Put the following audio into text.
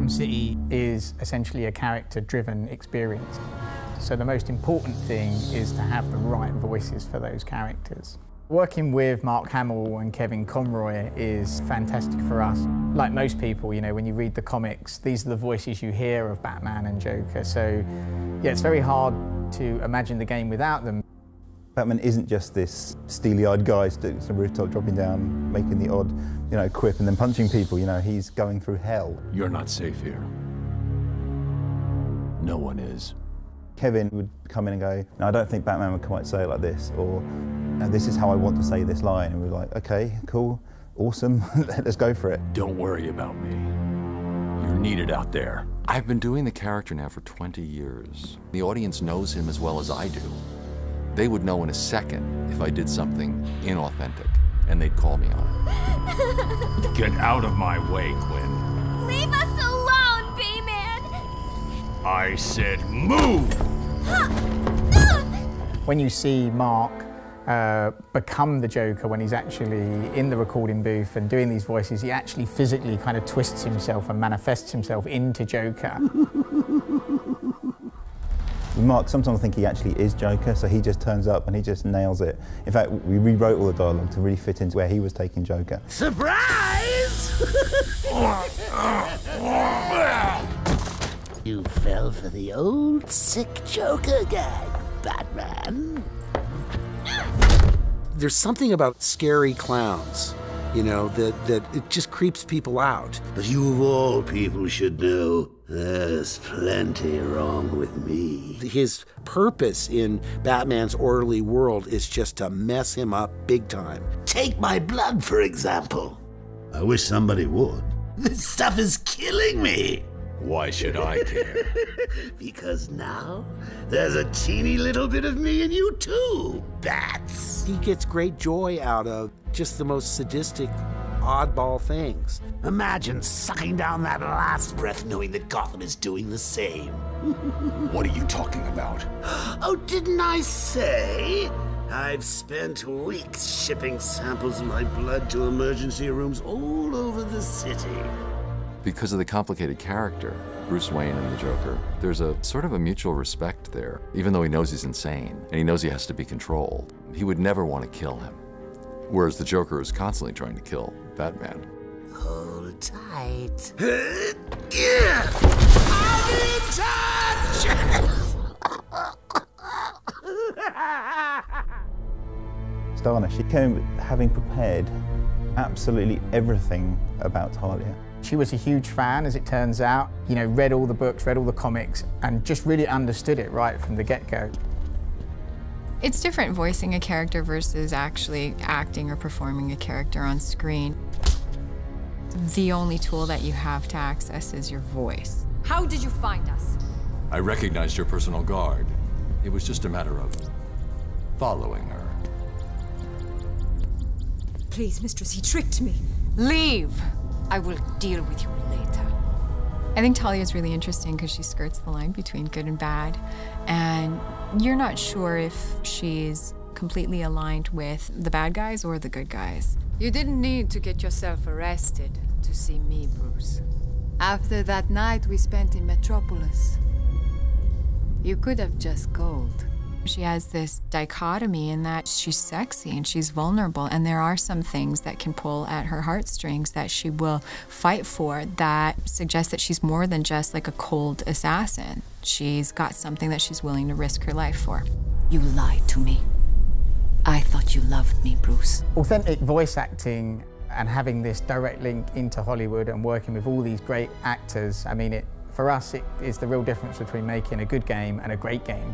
Arkham City is essentially a character-driven experience. So the most important thing is to have the right voices for those characters. Working with Mark Hamill and Kevin Conroy is fantastic for us. Like most people, you know, when you read the comics, these are the voices you hear of Batman and Joker. So, yeah, it's very hard to imagine the game without them. Batman isn't just this steely-eyed guy sitting on the rooftop, dropping down, making the odd, you know, quip and then punching people. You know, he's going through hell. You're not safe here. No one is. Kevin would come in and go, no, I don't think Batman would quite say it like this, or no, this is how I want to say this line. And we're like, okay, cool, awesome, let's go for it. Don't worry about me. You're needed out there. I've been doing the character now for 20 years. The audience knows him as well as I do. They would know in a second if I did something inauthentic, and they'd call me on it. Get out of my way, Quinn. Leave us alone, B-Man! I said move! When you see Mark become the Joker when he's actually in the recording booth and doing these voices, he actually physically kind of twists himself and manifests himself into Joker. Mark, sometimes I think he actually is Joker, so he just turns up and he just nails it. In fact, we rewrote all the dialogue to really fit into where he was taking Joker. Surprise! You fell for the old sick Joker gag, Batman. There's something about scary clowns, you know, that it just creeps people out. But you of all people should know, there's plenty wrong with me. His purpose in Batman's orderly world is just to mess him up big time. Take my blood, for example. I wish somebody would. This stuff is killing me. Why should I care? Because now, there's a teeny little bit of me in you too, Bats. He gets great joy out of just the most sadistic, oddball things. Imagine sucking down that last breath knowing that Gotham is doing the same. What are you talking about? Oh, didn't I say? I've spent weeks shipping samples of my blood to emergency rooms all over the city. Because of the complicated character, Bruce Wayne and the Joker, there's a sort of a mutual respect there. Even though he knows he's insane, and he knows he has to be controlled, he would never want to kill him. Whereas the Joker is constantly trying to kill Batman. Hold tight. I'm in touch! Stana, she came having prepared absolutely everything about Talia. She was a huge fan, as it turns out. You know, read all the books, read all the comics, and just really understood it right from the get-go. It's different voicing a character versus actually acting or performing a character on screen. The only tool that you have to access is your voice. How did you find us? I recognized your personal guard. It was just a matter of following her. Please, mistress, he tricked me. Leave! I will deal with you later. I think Talia is really interesting because she skirts the line between good and bad, and you're not sure if she's completely aligned with the bad guys or the good guys. You didn't need to get yourself arrested to see me, Bruce. After that night we spent in Metropolis, you could have just called. She has this dichotomy in that she's sexy and she's vulnerable, and there are some things that can pull at her heartstrings that she will fight for that suggest that she's more than just like a cold assassin. She's got something that she's willing to risk her life for. You lied to me. I thought you loved me, Bruce. Authentic voice acting and having this direct link into Hollywood and working with all these great actors, I mean, for us, it is the real difference between making a good game and a great game.